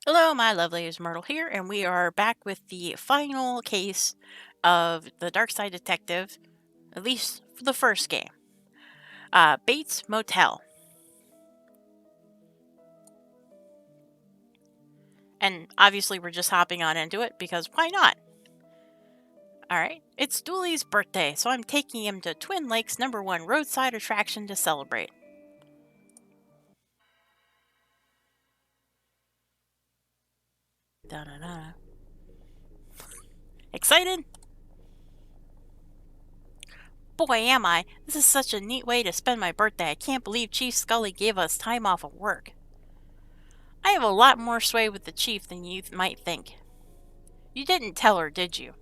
Hello, my lovelies, Myrtle here, and we are back with the final case of the Darkside Detective, at least for the first game. Bates Motel. And obviously we're just hopping on into it, because why not? Alright, it's Dooley's birthday, so I'm taking him to Twin Lakes' #1 roadside attraction to celebrate. Da-da-da. Excited? Boy, am I. This is such a neat way to spend my birthday. I can't believe Chief Scully gave us time off of work. I have a lot more sway with the chief than you might think. You didn't tell her, did you?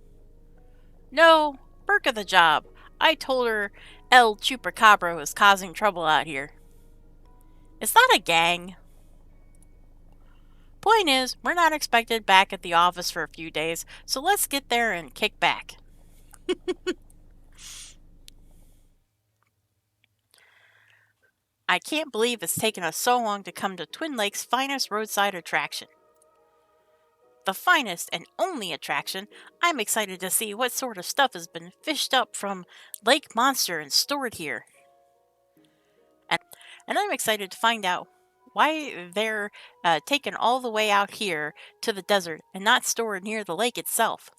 No, Burke of the job. I told her El Chupacabra was causing trouble out here. It's not a gang. Point is, we're not expected back at the office for a few days, so let's get there and kick back. I can't believe it's taken us so long to come to Twin Lakes' finest roadside attraction. The finest and only attraction. I'm excited to see what sort of stuff has been fished up from Lake Monster and stored here. And I'm excited to find out why they're taken all the way out here to the desert and not stored near the lake itself.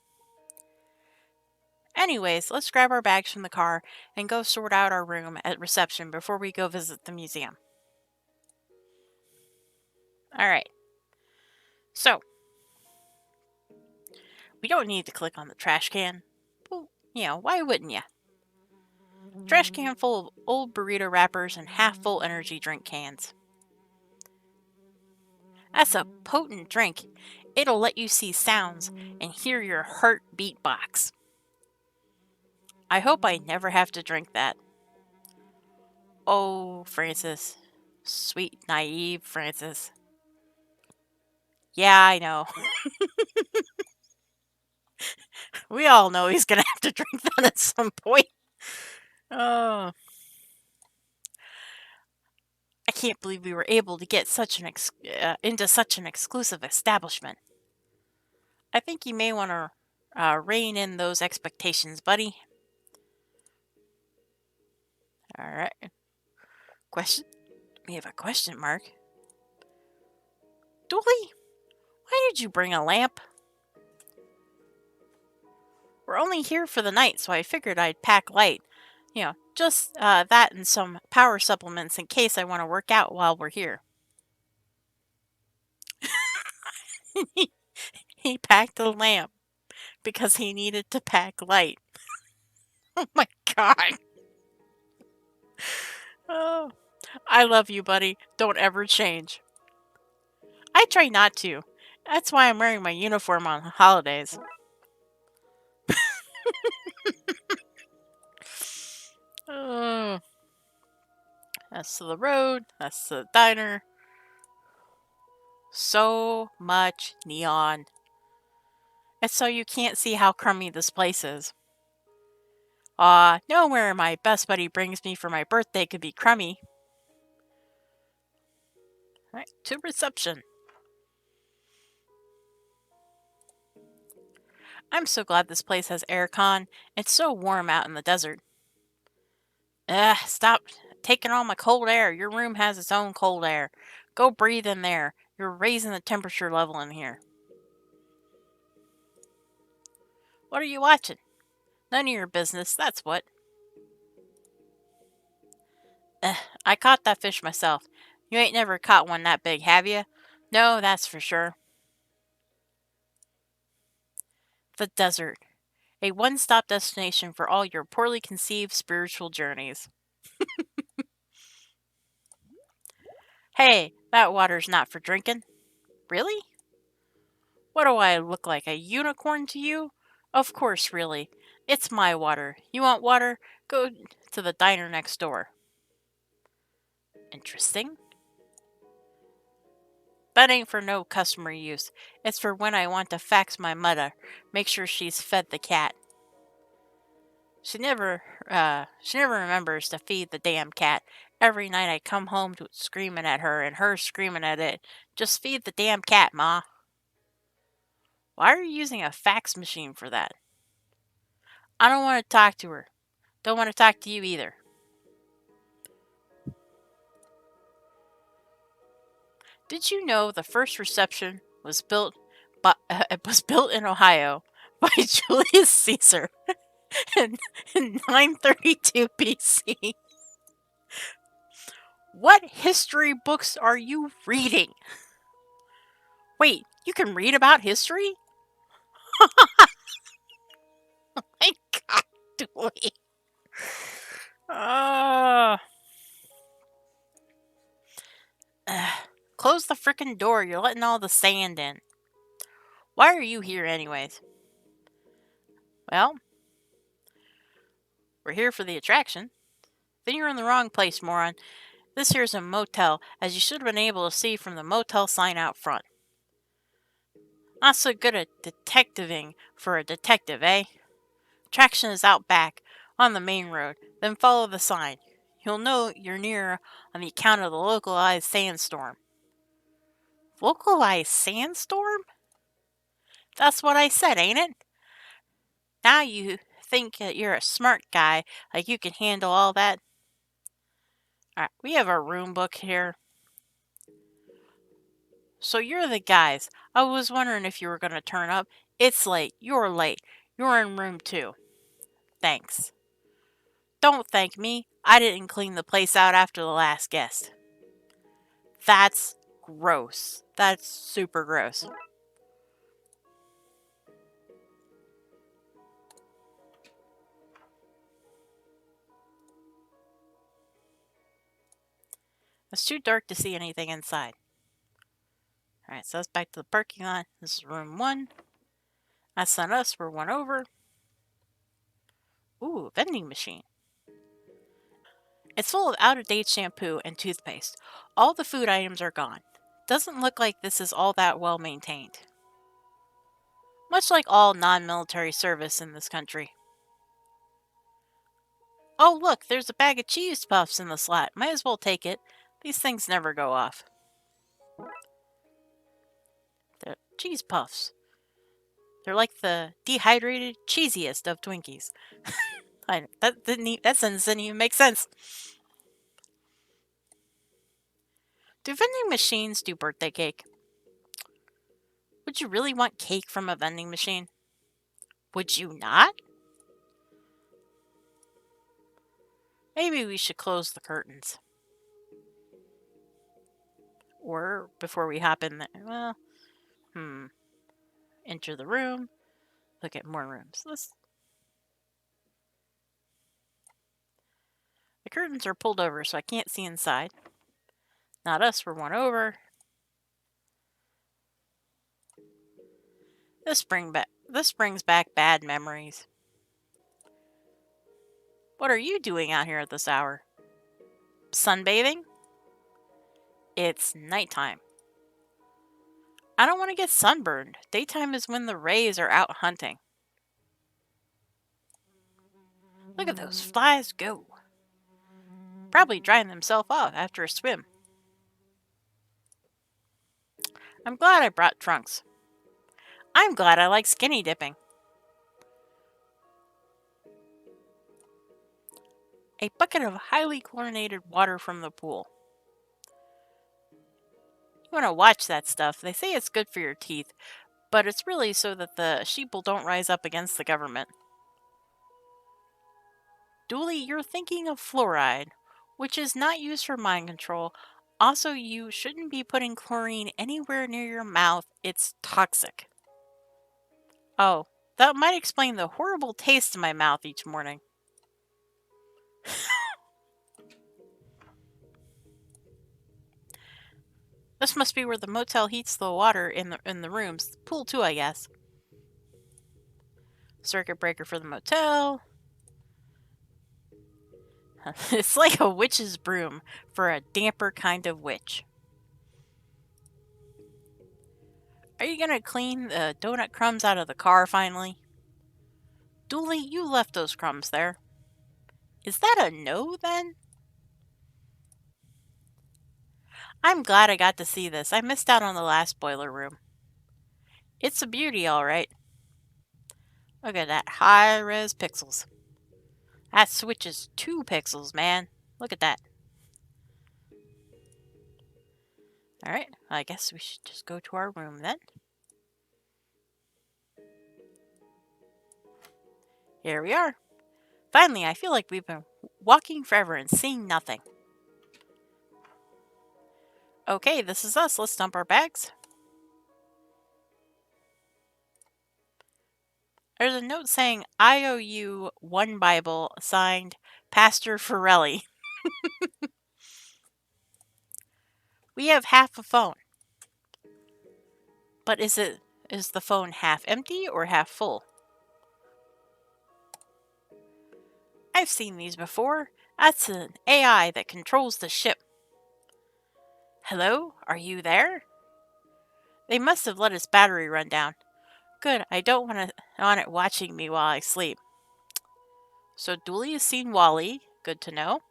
Anyways, let's grab our bags from the car and go sort out our room at reception before we go visit the museum. Alright, so we don't need to click on the trash can. Well, why wouldn't ya? Trash can full of old burrito wrappers and half full energy drink cans. That's a potent drink. It'll let you see sounds and hear your heart beatbox. I hope I never have to drink that. Oh, Francis. Sweet, naive Francis. Yeah, I know. We all know he's gonna have to drink that at some point. Oh. I can't believe we were able to get into such an exclusive establishment. I think you may want to rein in those expectations, buddy. Alright. Question? We have a question mark. Dooley, why did you bring a lamp? We're only here for the night, so I figured I'd pack light. Just that and some power supplements in case I want to work out while we're here. He packed a lamp because he needed to pack light. Oh my god. Oh, I love you, buddy. Don't ever change. I try not to. That's why I'm wearing my uniform on holidays. Oh, that's the road. That's the diner. So much neon. It's so you can't see how crummy this place is. Nowhere my best buddy brings me for my birthday could be crummy. Alright, to reception. I'm so glad this place has aircon. It's so warm out in the desert. Stop taking all my cold air. Your room has its own cold air. Go breathe in there. You're raising the temperature level in here. What are you watching? None of your business, that's what. I caught that fish myself. You ain't never caught one that big, have you? No, that's for sure. The desert. A one-stop destination for all your poorly conceived spiritual journeys. Hey, that water's not for drinking. Really? What do I look like, a unicorn to you? Of course, really. It's my water. You want water? Go to the diner next door. Interesting. That ain't for no customer use. It's for when I want to fax my mother. Make sure she's fed the cat. She never remembers to feed the damn cat. Every night I come home to screaming at her and her screaming at it. Just feed the damn cat, Ma. Why are you using a fax machine for that? I don't want to talk to her. Don't want to talk to you either. Did you know the first reception was built it was built in Ohio by Julius Caesar in 932 BC? What history books are you reading? Wait, you can read about history? My God, Dooley. Uh, Close the frickin' door. You're letting all the sand in. Why are you here, anyways? Well, we're here for the attraction. Then you're in the wrong place, moron. This here's a motel, as you should have been able to see from the motel sign out front. Not so good at detectiving for a detective, eh? Attraction is out back, on the main road. Then follow the sign. You'll know you're near on the account of the localized sandstorm. Localized sandstorm? That's what I said, ain't it? Now you think that you're a smart guy, like you can handle all that. Alright, we have our room book here. So you're the guys. I was wondering if you were going to turn up. It's late. You're late. You're in room 2. Thanks. Don't thank me. I didn't clean the place out after the last guest. That's gross. That's super gross. It's too dark to see anything inside. Alright, so that's back to the parking lot. This is room 1. That's not us. We're one over. Ooh, vending machine. It's full of out-of-date shampoo and toothpaste. All the food items are gone. Doesn't look like this is all that well maintained. Much like all non-military service in this country. Oh look, there's a bag of cheese puffs in the slot. Might as well take it. These things never go off. They're cheese puffs. They're like the dehydrated, cheesiest of Twinkies. That sentence didn't even make sense. Do vending machines do birthday cake? Would you really want cake from a vending machine? Would you not? Maybe we should close the curtains. Or before we hop in there. Well, enter the room. Look at more rooms. The curtains are pulled over so I can't see inside. Not us, we're one over. This brings back bad memories. What are you doing out here at this hour? Sunbathing? It's nighttime. I don't want to get sunburned. Daytime is when the rays are out hunting. Look at those flies go. Probably drying themselves off after a swim. I'm glad I brought trunks. I'm glad I like skinny dipping. A bucket of highly chlorinated water from the pool. You want to watch that stuff. They say it's good for your teeth, but it's really so that the sheeple don't rise up against the government. Dooley, you're thinking of fluoride, which is not used for mind control. Also, you shouldn't be putting chlorine anywhere near your mouth. It's toxic. Oh, that might explain the horrible taste in my mouth each morning. This must be where the motel heats the water in the rooms. The pool too, I guess. Circuit breaker for the motel. It's like a witch's broom for a damper kind of witch. Are you gonna clean the donut crumbs out of the car finally? Dooley, you left those crumbs there. Is that a no then? I'm glad I got to see this. I missed out on the last boiler room. It's a beauty, all right. Look at that high-res pixels. That Switch is 2 pixels, man. Look at that. Alright, I guess we should just go to our room then. Here we are. Finally, I feel like we've been walking forever and seeing nothing. Okay, this is us. Let's dump our bags. There's a note saying, I owe you one Bible, signed Pastor Forelli. We have half a phone. But is the phone half empty or half full? I've seen these before. That's an AI that controls the ship. Hello? Are you there? They must have let its battery run down. Good, I don't want it watching me while I sleep. So Dooley has seen Wally. Good to know.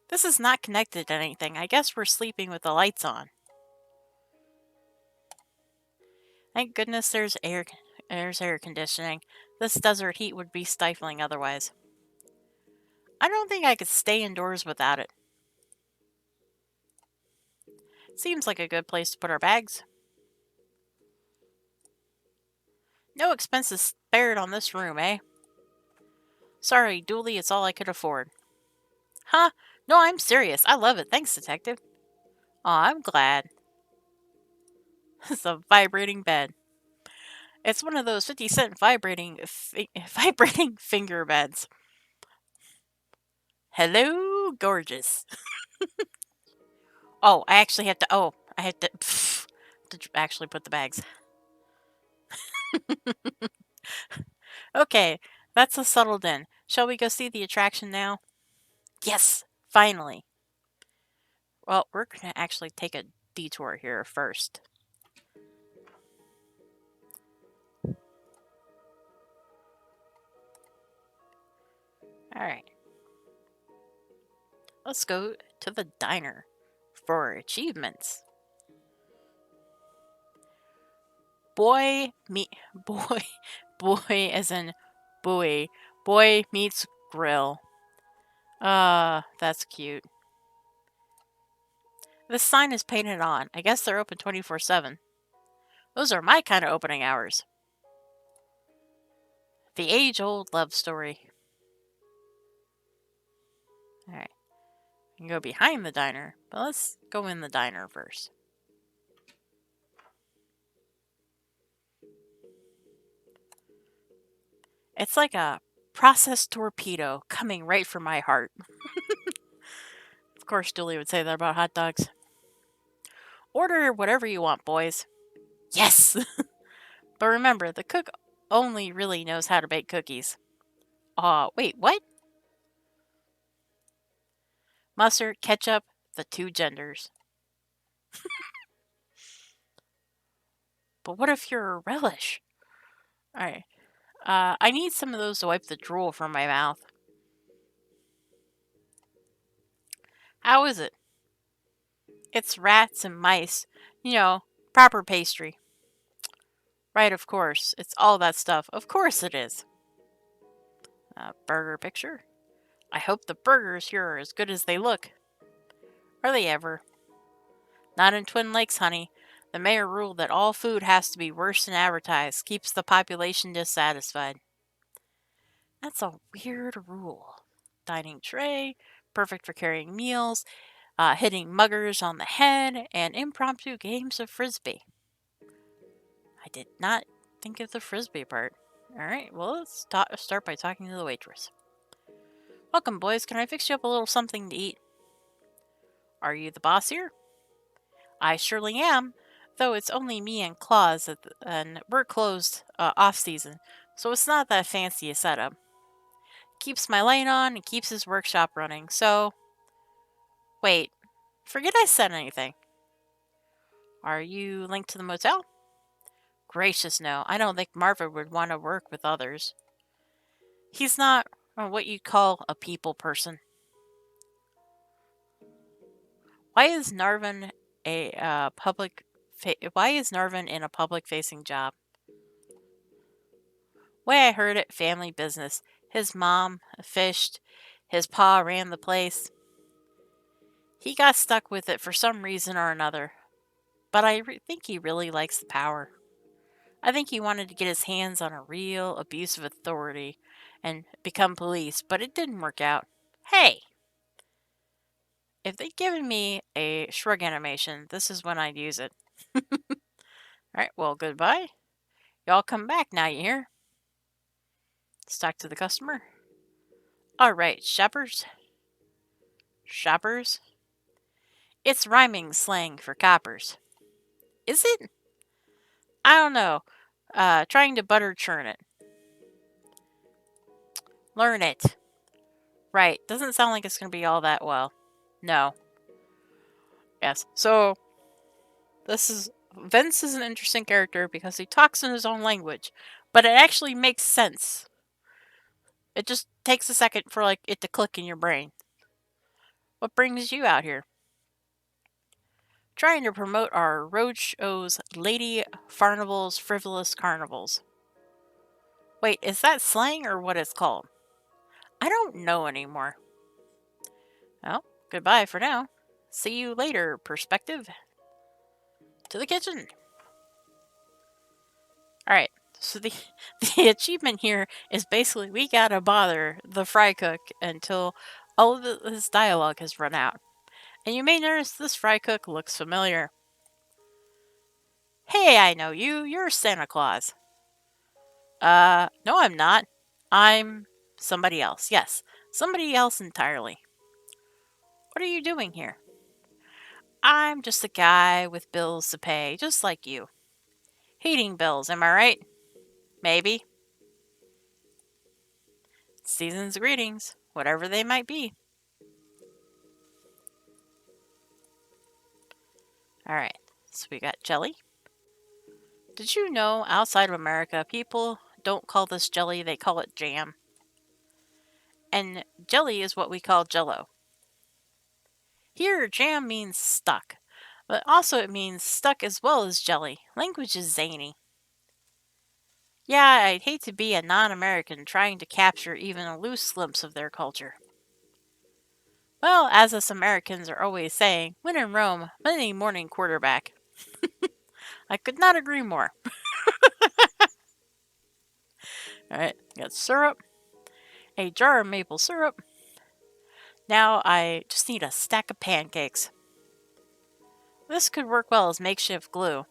This is not connected to anything. I guess we're sleeping with the lights on. Thank goodness there's air conditioning. This desert heat would be stifling otherwise. I don't think I could stay indoors without it. Seems like a good place to put our bags. No expenses spared on this room, eh? Sorry, Dooley, it's all I could afford. Huh? No, I'm serious. I love it. Thanks, detective. Aw, I'm glad. It's a vibrating bed. It's one of those 50-cent vibrating finger beds. Hello, gorgeous. Oh, I actually have to. Oh, I have to. To actually put the bags. Okay, that's us settled in. Shall we go see the attraction now? Yes, finally. Well, we're gonna actually take a detour here first. Alright. Let's go to the diner for achievements. Boy as in buoy. Boy meets grill. That's cute. This sign is painted on. I guess they're open 24/7. Those are my kind of opening hours. The age-old love story. Alright. You can go behind the diner, but let's go in the diner first. It's like a processed torpedo coming right for my heart. Of course, Dooley would say that about hot dogs. Order whatever you want, boys. Yes! But remember, the cook only really knows how to bake cookies. Wait, what? Mustard, ketchup, the two genders. But what if you're a relish? Alright. I need some of those to wipe the drool from my mouth. How is it? It's rats and mice. You know, proper pastry. Right, of course. It's all that stuff. Of course it is. Burger picture. I hope the burgers here are as good as they look. Are they ever? Not in Twin Lakes, honey. The mayor ruled that all food has to be worse than advertised. Keeps the population dissatisfied. That's a weird rule. Dining tray, perfect for carrying meals, hitting muggers on the head, and impromptu games of frisbee. I did not think of the frisbee part. Alright, well, let's start by talking to the waitress. Welcome, boys. Can I fix you up a little something to eat? Are you the boss here? I surely am, though it's only me and Claus, and we're closed off-season, so it's not that fancy a setup. Keeps my light on and keeps his workshop running, so... Wait, forget I said anything. Are you linked to the motel? Gracious no, I don't think Marvin would want to work with others. He's not what you'd call a people person. Why is Narvin a public... Why is Narvin in a public-facing job? Way I heard it, family business. His mom fished. His pa ran the place. He got stuck with it for some reason or another. But I think he really likes the power. I think he wanted to get his hands on a real abuse of authority and become police, but it didn't work out. Hey! If they'd given me a shrug animation, this is when I'd use it. Alright, well, goodbye. Y'all come back now, you hear? Let's talk to the customer. Alright, shoppers. Shoppers? It's rhyming slang for coppers. Is it? I don't know. Trying to butter churn it. Learn it. Right, doesn't sound like it's going to be all that well. No. Yes, so Vince is an interesting character because he talks in his own language, but it actually makes sense. It just takes a second for it to click in your brain. What brings you out here? Trying to promote our road shows, Lady Farnival's Frivolous Carnivals. Wait, is that slang or what it's called? I don't know anymore. Well, goodbye for now. See you later, perspective. To the kitchen. Alright, so the achievement here is basically we gotta bother the fry cook until all of his dialogue has run out. And you may notice this fry cook looks familiar. Hey, I know you. You're Santa Claus. No, I'm not. I'm somebody else. Yes, somebody else entirely. What are you doing here? I'm just a guy with bills to pay, just like you. Heating bills, am I right? Maybe. Season's greetings, whatever they might be. Alright, so we got jelly. Did you know outside of America, people don't call this jelly, they call it jam? And jelly is what we call jello. Here, jam means stuck, but also it means stuck as well as jelly. Language is zany. Yeah, I'd hate to be a non-American trying to capture even a loose glimpse of their culture. Well, as us Americans are always saying, when in Rome, Monday morning quarterback. I could not agree more. Alright, got syrup, a jar of maple syrup. Now I just need a stack of pancakes. This could work well as makeshift glue.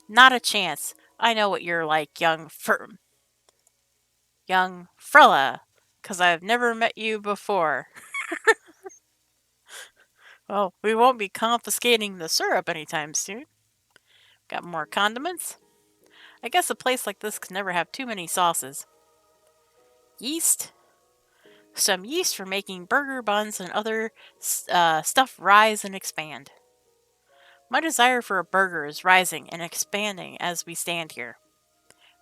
Not a chance. I know what you're like, young Frella, 'cause I've never met you before. Well, we won't be confiscating the syrup anytime soon. Got more condiments? I guess a place like this can never have too many sauces. Yeast? Some yeast for making burger buns and other stuff rise and expand. My desire for a burger is rising and expanding as we stand here.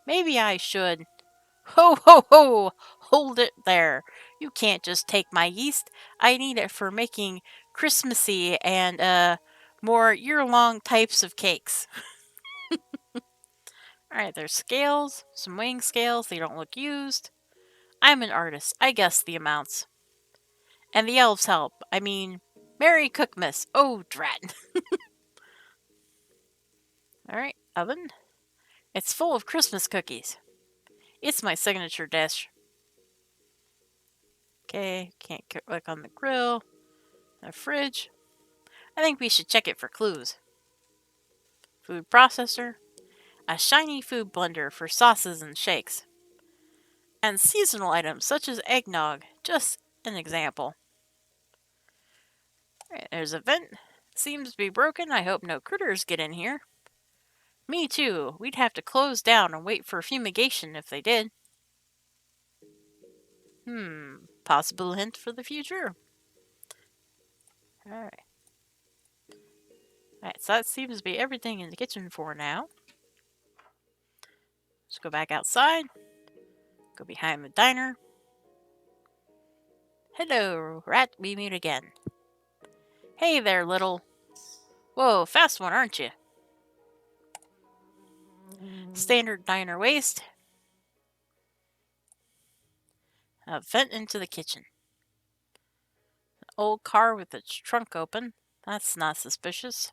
Maybe I should... Ho, ho, ho! Hold it there. You can't just take my yeast. I need it for making Christmassy and, more year-long types of cakes. Alright, there's scales. Some weighing scales. They don't look used. I'm an artist. I guess the amounts. And the elves help. I mean, Merry Cookmas. Oh, drat. Alright, oven. It's full of Christmas cookies. It's my signature dish. Okay, can't click on the grill. The fridge. I think we should check it for clues. Food processor. A shiny food blender for sauces and shakes. And seasonal items such as eggnog. Just an example. Right, there's a vent. Seems to be broken. I hope no critters get in here. Me too. We'd have to close down and wait for fumigation if they did. Possible hint for the future. Alright. Alright, so that seems to be everything in the kitchen for now. Let's go back outside. Go behind the diner. Hello, rat, we meet again. Hey there, little. Whoa, fast one, aren't you? Standard diner waste. A vent into the kitchen. Old car with its trunk open. That's not suspicious.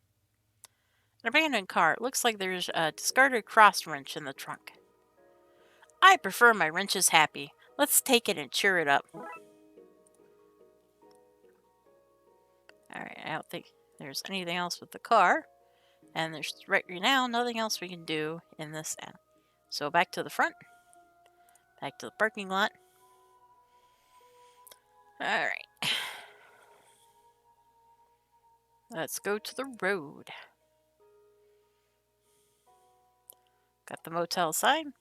An abandoned car. It looks like there's a discarded cross wrench in the trunk. I prefer my wrenches happy. Let's take it and cheer it up. Alright, I don't think there's anything else with the car. And there's right now nothing else we can do in this end. So back to the front. Back to the parking lot. Alright. Let's go to the road. Got the motel sign.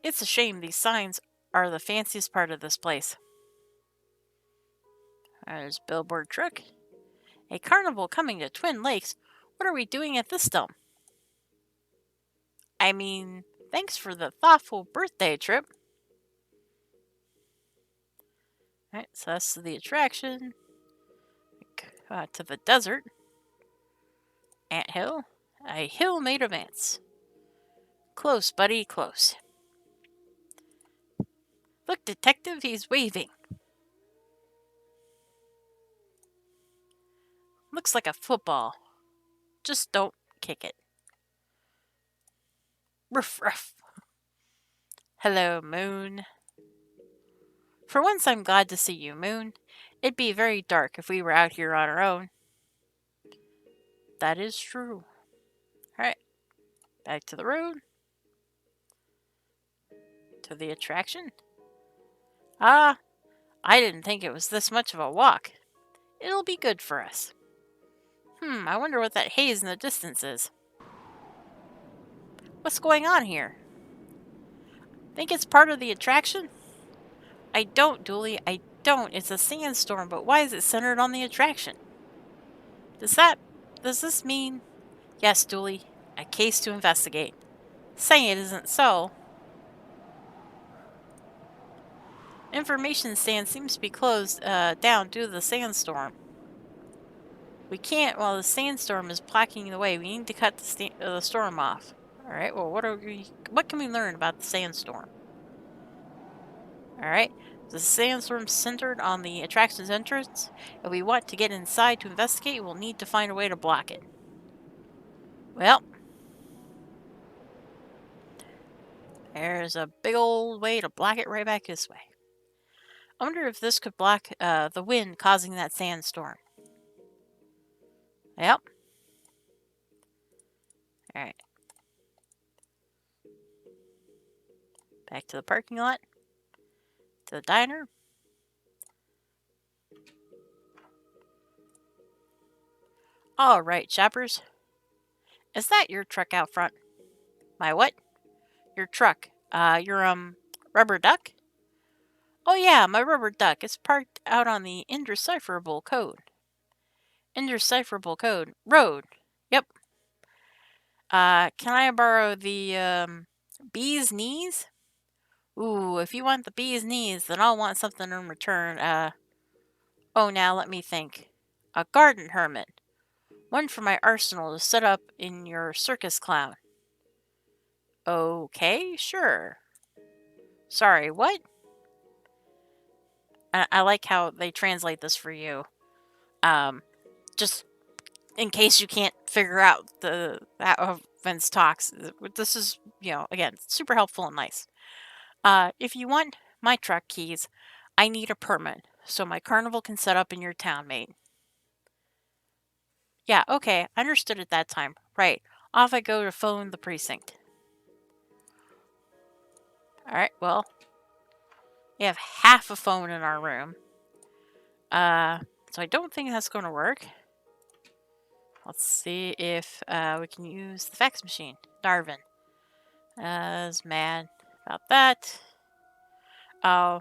It's a shame these signs are the fanciest part of this place. There's a billboard truck. A carnival coming to Twin Lakes. What are we doing at this dump? I mean, thanks for the thoughtful birthday trip. Alright, so that's the attraction. To the desert. Ant hill. A hill made of ants. Close, buddy, close. Look, detective, he's waving. Looks like a football. Just don't kick it. Ruff, ruff. Hello, Moon. For once, I'm glad to see you, Moon. It'd be very dark if we were out here on our own. That is true. Alright, back to the road. To the attraction. Ah, I didn't think it was this much of a walk. It'll be good for us. I wonder what that haze in the distance is. What's going on here? Think it's part of the attraction? I don't, Dooley. I don't. It's a sandstorm, but why is it centered on the attraction? Does this mean... Yes, Dooley. A case to investigate. Saying it isn't so. Information stand seems to be closed down due to the sandstorm. We can't while the sandstorm is blocking the way. We need to cut the storm off. Alright, well, what can we learn about the sandstorm? Alright, the sandstorm centered on the attraction's entrance. If we want to get inside to investigate, we'll need to find a way to block it. Well, there's a big old way to block it right back this way. I wonder if this could block the wind causing that sandstorm. Yep. Alright. Back to the parking lot. To the diner. Alright, shoppers. Is that your truck out front? My what? Your truck. Your, rubber duck? Oh yeah, my rubber duck. It's parked out on the indecipherable code. Indecipherable code. Road. Yep. Can I borrow the, bee's knees? Ooh, if you want the bee's knees, then I'll want something in return. Oh, now let me think. A garden hermit. One for my arsenal to set up in your circus clown. Okay, sure. Sorry, what? I like how they translate this for you. Just in case you can't figure out how Vince talks. This is, again, super helpful and nice. If you want my truck keys, I need a permit so my carnival can set up in your town, mate. Yeah, okay, understood at that time. Right, off I go to phone the precinct. Alright, well, we have half a phone in our room. So I don't think that's going to work. Let's see if we can use the fax machine. Darwin. Is mad about that. Oh.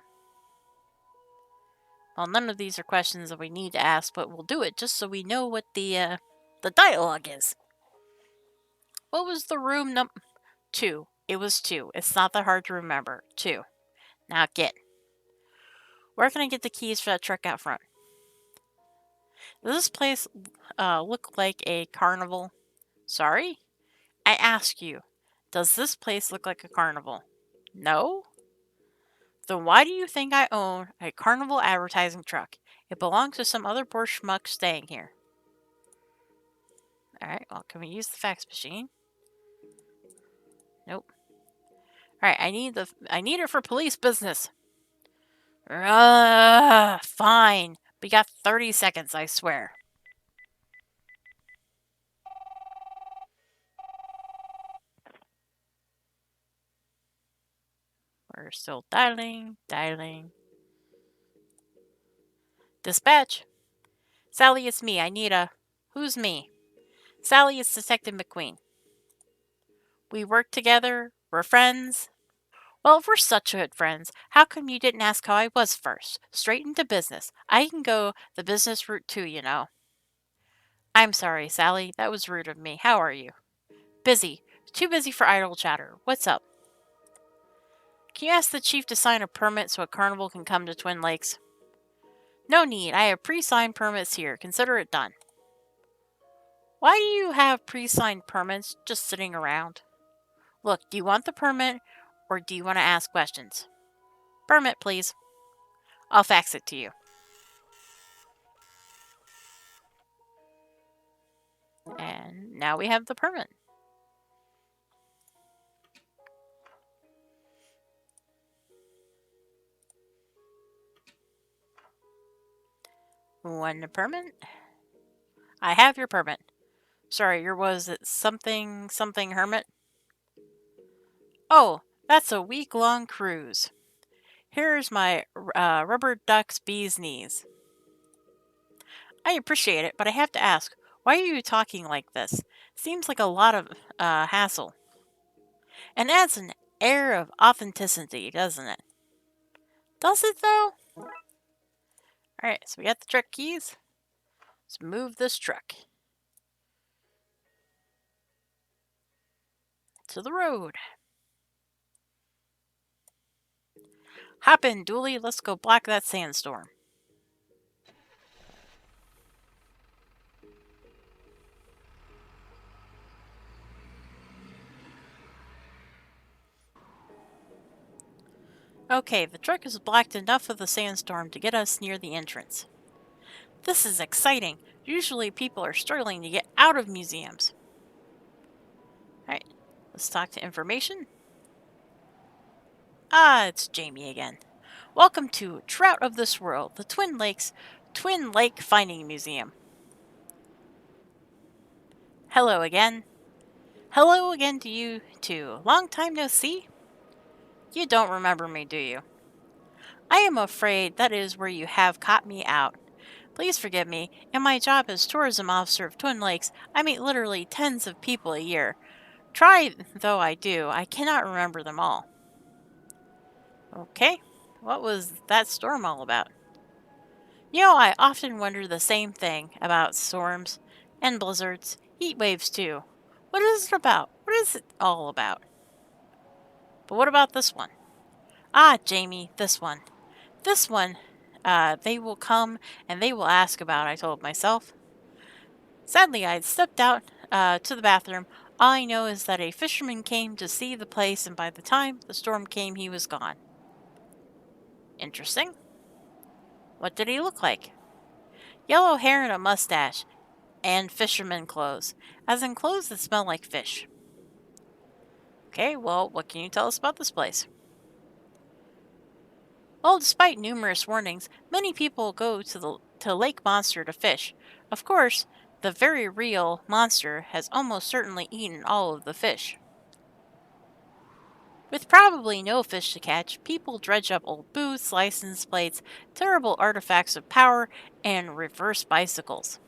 Well, none of these are questions that we need to ask, but we'll do it just so we know what the dialogue is. What was the room number? 2. It was 2. It's not that hard to remember. 2. Now get. Where can I get the keys for that truck out front? Does this place look like a carnival? Sorry? I ask you, does this place look like a carnival? No? Then why do you think I own a carnival advertising truck? It belongs to some other poor schmuck staying here. Alright, well, can we use the fax machine? Nope. Alright, I need it for police business. Fine. We got 30 seconds, I swear. We're still dialing. Dispatch. Sally, it's me. I need a... Who's me? Sally, it's Detective McQueen. We work together. We're friends. Well, if we're such good friends, how come you didn't ask how I was first? Straight into business. I can go the business route too, you know. I'm sorry, Sally. That was rude of me. How are you? Busy. Too busy for idle chatter. What's up? Can you ask the chief to sign a permit so a carnival can come to Twin Lakes? No need. I have pre-signed permits here. Consider it done. Why do you have pre-signed permits just sitting around? Look, do you want the permit or do you want to ask questions? Permit, please. I'll fax it to you. And now we have the permit. One permit. I have your permit. Sorry, your was it something hermit? Oh, that's a week-long cruise. Here's my rubber duck's bee's knees. I appreciate it, but I have to ask, why are you talking like this? Seems like a lot of hassle. And adds an air of authenticity, doesn't it? Does it, though? Alright, so we got the truck keys. Let's move this truck to the road. Hop in, Dooley. Let's go block that sandstorm. Okay, the truck has blocked enough of the sandstorm to get us near the entrance. This is exciting. Usually people are struggling to get out of museums. Alright, let's talk to information. Ah, it's Jamie again. Welcome to Trout of This World, the Twin Lake Finding Museum. Hello again. Hello again to you too. Long time no see? You don't remember me, do you? I am afraid that is where you have caught me out. Please forgive me. In my job as tourism officer of Twin Lakes, I meet literally tens of people a year. Try though I do, I cannot remember them all. Okay, what was that storm all about? You know, I often wonder the same thing about storms and blizzards, heat waves too. What is it about? What is it all about? But what about this one? Ah, Jamie, this one. This one, they will come and they will ask about, I told myself. Sadly, I had stepped out to the bathroom. All I know is that a fisherman came to see the place, and by the time the storm came, he was gone. Interesting. What did he look like? Yellow hair and a mustache, and fisherman clothes, as in clothes that smell like fish. Okay, well, what can you tell us about this place? Well, despite numerous warnings, many people go to Lake Monster to fish. Of course, the very real monster has almost certainly eaten all of the fish. With probably no fish to catch, people dredge up old boots, license plates, terrible artifacts of power, and reverse bicycles.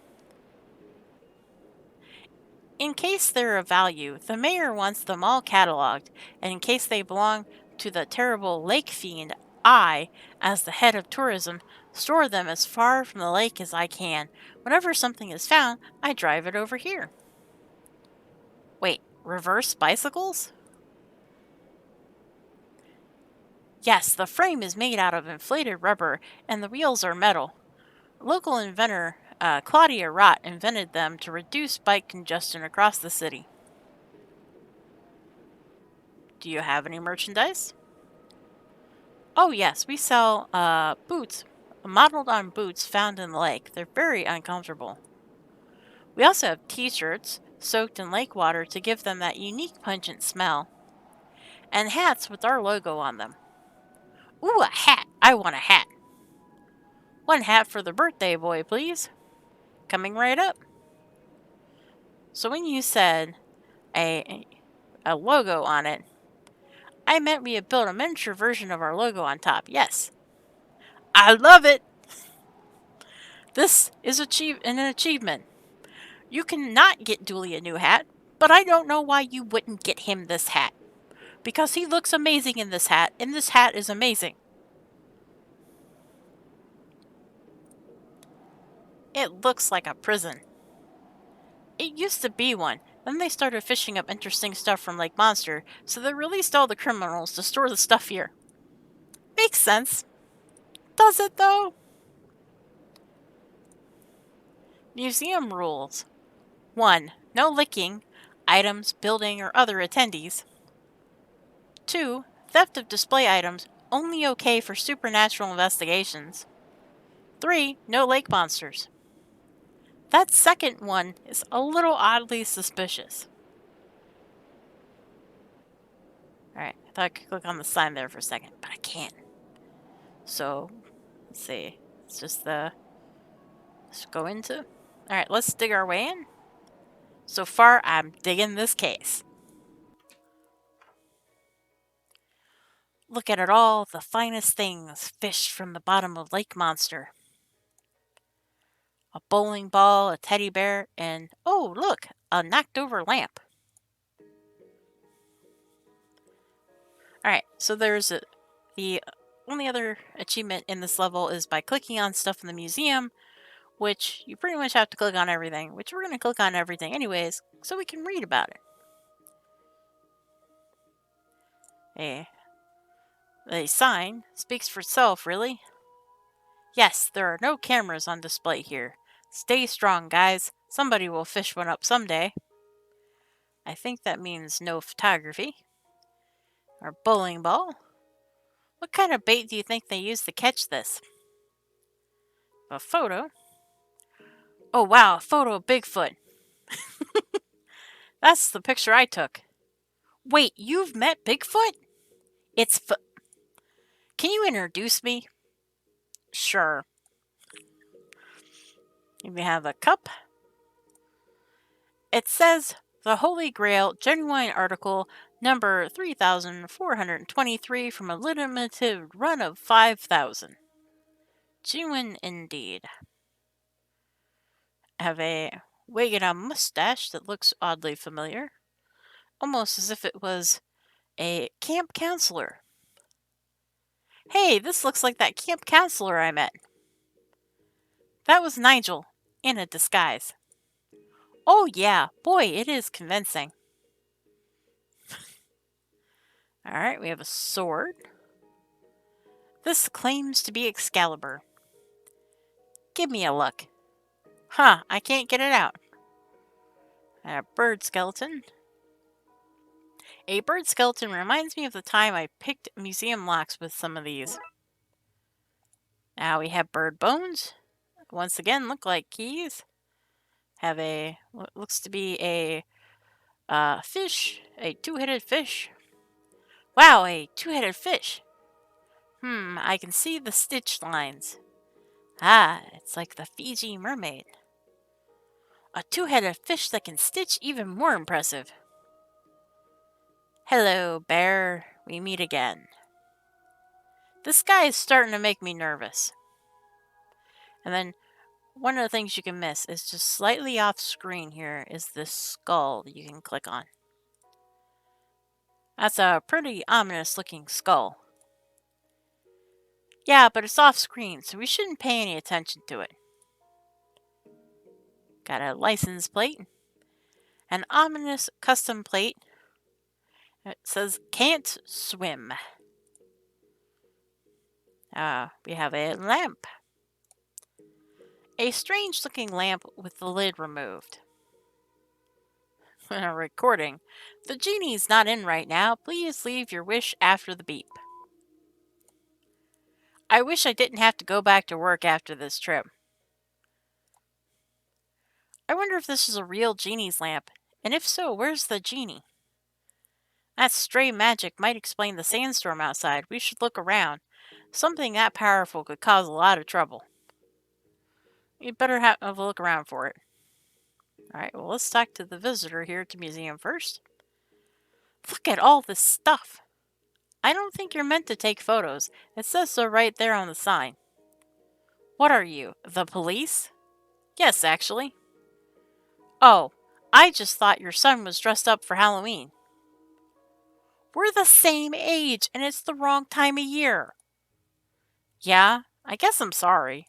In case they're of value, the mayor wants them all cataloged, and in case they belong to the terrible lake fiend, I, as the head of tourism, store them as far from the lake as I can. Whenever something is found, I drive it over here. Wait, reverse bicycles? Yes, the frame is made out of inflated rubber, and the wheels are metal. A local inventor Claudia Rott invented them to reduce bike congestion across the city. Do you have any merchandise? Oh yes, we sell boots, modeled on boots found in the lake. They're very uncomfortable. We also have t-shirts soaked in lake water to give them that unique pungent smell, and hats with our logo on them. Ooh, a hat! I want a hat. One hat for the birthday boy, please. Coming right up. So when you said a logo on it, I meant we have built a miniature version of our logo on top. Yes. I love it! This is an achievement. You cannot get Dooley a new hat, but I don't know why you wouldn't get him this hat. Because he looks amazing in this hat, and this hat is amazing. It looks like a prison. It used to be one. Then they started fishing up interesting stuff from Lake Monster, so they released all the criminals to store the stuff here. Makes sense. Does it, though? Museum rules. 1. No licking items, building, or other attendees. 2. Theft of display items only okay for supernatural investigations. 3. No lake monsters. That second one is a little oddly suspicious. Alright, I thought I could click on the sign there for a second, but I can't. So, let's see. It's just let's go into. Alright, let's dig our way in. So far, I'm digging this case. Look at it all, the finest things fished from the bottom of Lake Monster. A bowling ball, a teddy bear, and oh, look, a knocked over lamp. Alright, so the only other achievement in this level is by clicking on stuff in the museum, which you pretty much have to click on everything, which we're going to click on everything anyways, so we can read about it. The sign speaks for itself, really. Yes, there are no cameras on display here. Stay strong, guys. Somebody will fish one up someday. I think that means no photography. Our bowling ball. What kind of bait do you think they used to catch this? A photo. Oh wow, a photo of Bigfoot. That's the picture I took. Wait, you've met Bigfoot? Can you introduce me? Sure. We have a cup. It says the Holy Grail Genuine Article number 3423 from a limited run of 5,000. Genuine indeed. I have a wig and a mustache that looks oddly familiar. Almost as if it was a camp counselor. Hey, this looks like that camp counselor I met. That was Nigel, in a disguise. Oh yeah, boy, it is convincing. Alright, we have a sword. This claims to be Excalibur. Give me a look. Huh, I can't get it out. A bird skeleton. A bird skeleton reminds me of the time I picked museum locks with some of these. Now we have bird bones. Once again, look like keys. Have what looks to be a fish. A two-headed fish. Wow, a two-headed fish. I can see the stitch lines. Ah, it's like the Fiji mermaid. A two-headed fish that can stitch, even more impressive. Hello, bear. We meet again. This guy is starting to make me nervous. And then one of the things you can miss is just slightly off screen here is this skull that you can click on. That's a pretty ominous looking skull. Yeah, but it's off screen, so we shouldn't pay any attention to it. Got a license plate. An ominous custom plate. It says, can't swim. We have a lamp. A strange-looking lamp with the lid removed. Recording. The genie's not in right now. Please leave your wish after the beep. I wish I didn't have to go back to work after this trip. I wonder if this is a real genie's lamp, and if so, where's the genie? That stray magic might explain the sandstorm outside. We should look around. Something that powerful could cause a lot of trouble. You'd better have a look around for it. Alright, well, let's talk to the visitor here at the museum first. Look at all this stuff. I don't think you're meant to take photos. It says so right there on the sign. What are you, the police? Yes, actually. Oh, I just thought your son was dressed up for Halloween. We're the same age, and it's the wrong time of year. Yeah, I guess I'm sorry.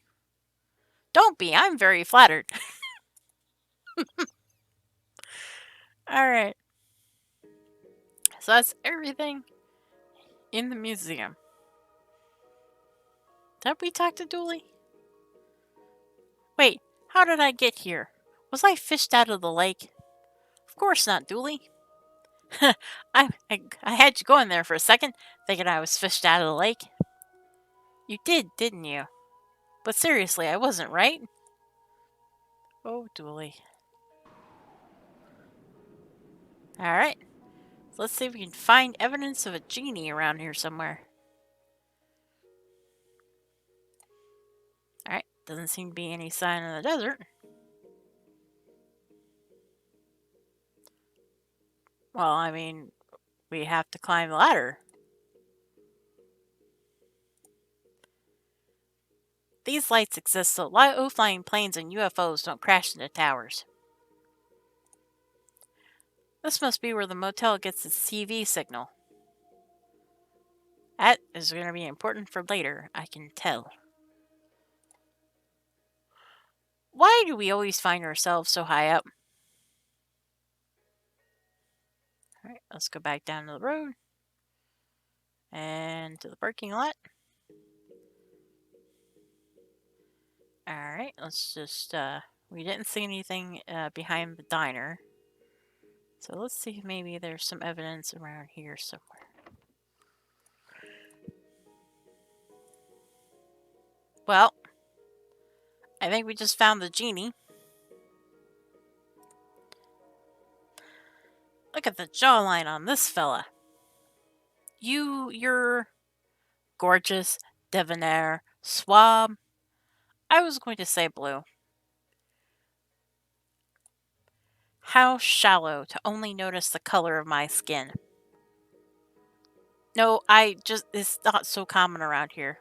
Don't be, I'm very flattered. Alright. So that's everything in the museum. Did we talk to Dooley? Wait, how did I get here? Was I fished out of the lake? Of course not, Dooley. I had you going there for a second, thinking I was fished out of the lake. You did, didn't you? But seriously, I wasn't, right? Oh, Dooley. Alright. So let's see if we can find evidence of a genie around here somewhere. Alright, doesn't seem to be any sign in the desert. Well, I mean, we have to climb the ladder. These lights exist so low-flying planes and UFOs don't crash into towers. This must be where the motel gets its TV signal. That is going to be important for later, I can tell. Why do we always find ourselves so high up? Alright, let's go back down to the road. And to the parking lot. Alright, let's just, we didn't see anything behind the diner. So let's see if maybe there's some evidence around here somewhere. Well, I think we just found the genie. Look at the jawline on this fella. You're gorgeous, debonair, suave. I was going to say blue. How shallow to only notice the color of my skin. No, it's not so common around here.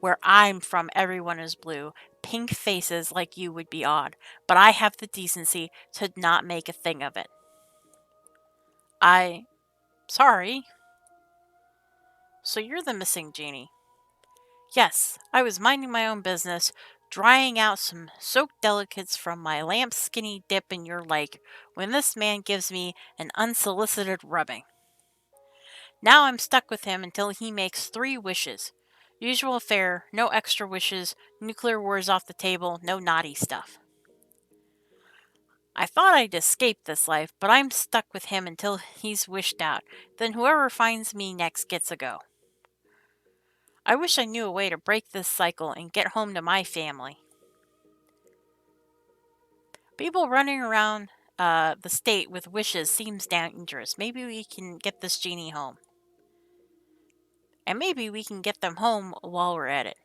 Where I'm from, everyone is blue. Pink faces like you would be odd, but I have the decency to not make a thing of it. Sorry. So you're the missing genie. Yes, I was minding my own business, drying out some soaked delicates from my lamp skinny dip in your lake, when this man gives me an unsolicited rubbing. Now I'm stuck with him until he makes 3 wishes. Usual fare, no extra wishes, nuclear wars off the table, no naughty stuff. I thought I'd escape this life, but I'm stuck with him until he's wished out. Then whoever finds me next gets a go. I wish I knew a way to break this cycle and get home to my family. People running around the state with wishes seems dangerous. Maybe we can get this genie home. And maybe we can get them home while we're at it.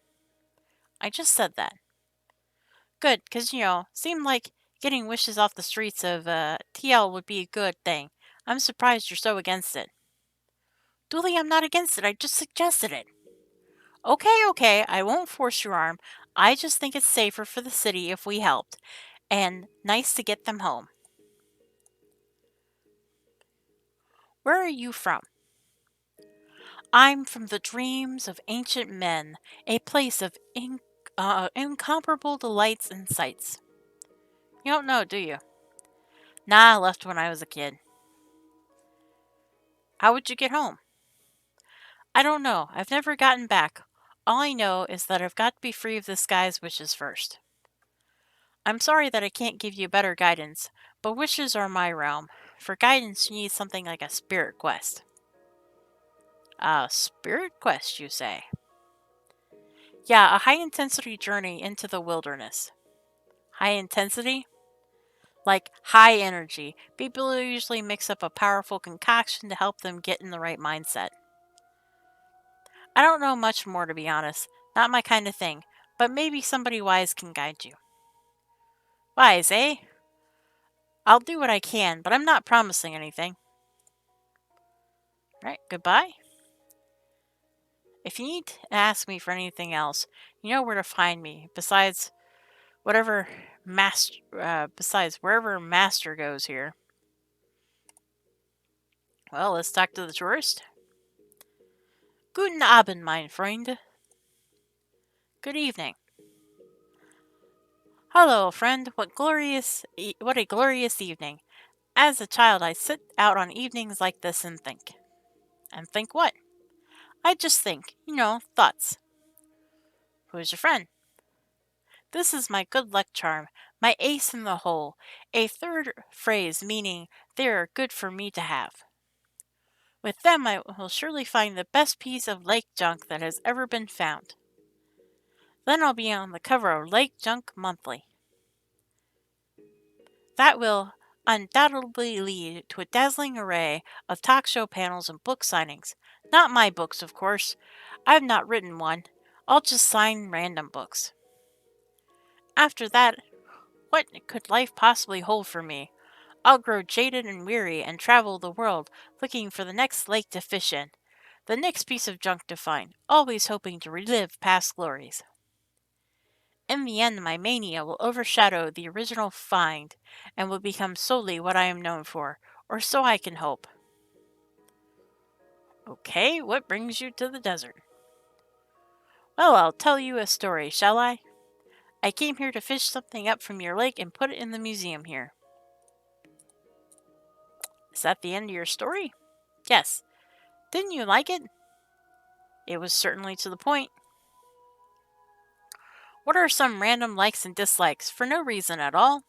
I just said that. Good, because, seemed like getting wishes off the streets of TL would be a good thing. I'm surprised you're so against it. Dooley, I'm not against it. I just suggested it. Okay, I won't force your arm. I just think it's safer for the city if we helped. And nice to get them home. Where are you from? I'm from the dreams of ancient men, a place of incomparable delights and sights. You don't know, do you? Nah, I left when I was a kid. How would you get home? I don't know. I've never gotten back. All I know is that I've got to be free of this guy's wishes first. I'm sorry that I can't give you better guidance, but wishes are my realm. For guidance, you need something like a spirit quest. A spirit quest, you say? Yeah, a high-intensity journey into the wilderness. High intensity? Like high energy. People usually mix up a powerful concoction to help them get in the right mindset. I don't know much more, to be honest. Not my kind of thing. But maybe somebody wise can guide you. Wise, eh? I'll do what I can, but I'm not promising anything. Right, goodbye. If you need to ask me for anything else, you know where to find me. Besides wherever master goes here. Well, let's talk to the tourist. Guten Abend, mein Freund. Good evening. Hello, friend. What a glorious evening. As a child, I sit out on evenings like this and think. And think what? I just think, thoughts. Who's your friend? This is my good luck charm, my ace in the hole, a third phrase meaning they are good for me to have. With them, I will surely find the best piece of lake junk that has ever been found. Then I'll be on the cover of Lake Junk Monthly. That will undoubtedly lead to a dazzling array of talk show panels and book signings. Not my books, of course. I've not written one. I'll just sign random books. After that, what could life possibly hold for me? I'll grow jaded and weary and travel the world looking for the next lake to fish in, the next piece of junk to find, always hoping to relive past glories. In the end, my mania will overshadow the original find and will become solely what I am known for, or so I can hope. Okay, what brings you to the desert? Well, I'll tell you a story, shall I? I came here to fish something up from your lake and put it in the museum here. Is that the end of your story? Yes. Didn't you like it? It was certainly to the point. What are some random likes and dislikes for no reason at all?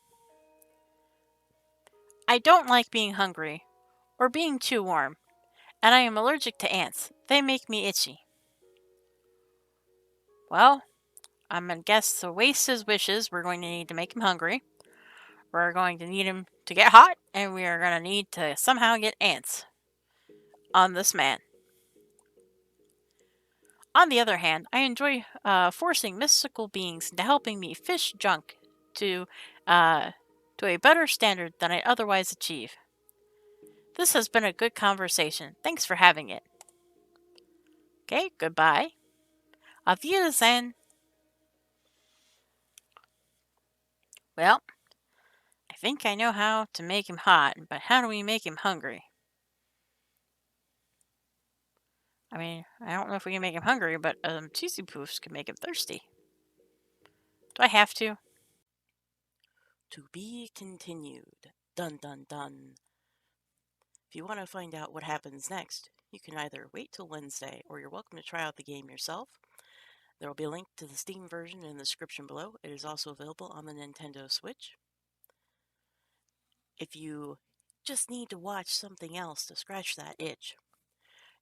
I don't like being hungry, or being too warm, and I am allergic to ants. They make me itchy. Well, I'm going to guess to waste his wishes, we're going to need to make him hungry. We're going to need him to get hot, and we are going to need to somehow get ants on this man. On the other hand, I enjoy forcing mystical beings into helping me fish junk uh, to a better standard than I otherwise achieve. This has been a good conversation. Thanks for having it. Okay, goodbye. Auf Wiedersehen. Well, I think I know how to make him hot, but how do we make him hungry? I mean, I don't know if we can make him hungry, but cheesy poofs can make him thirsty. Do I have to? To be continued. Dun dun dun. If you want to find out what happens next, you can either wait till Wednesday or you're welcome to try out the game yourself. There will be a link to the Steam version in the description below. It is also available on the Nintendo Switch. If you just need to watch something else to scratch that itch,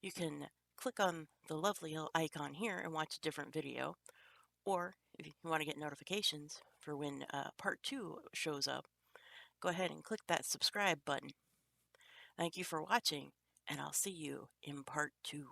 you can click on the lovely little icon here and watch a different video. Or if you want to get notifications for when part 2 shows up, go ahead and click that subscribe button. Thank you for watching, and I'll see you in part 2.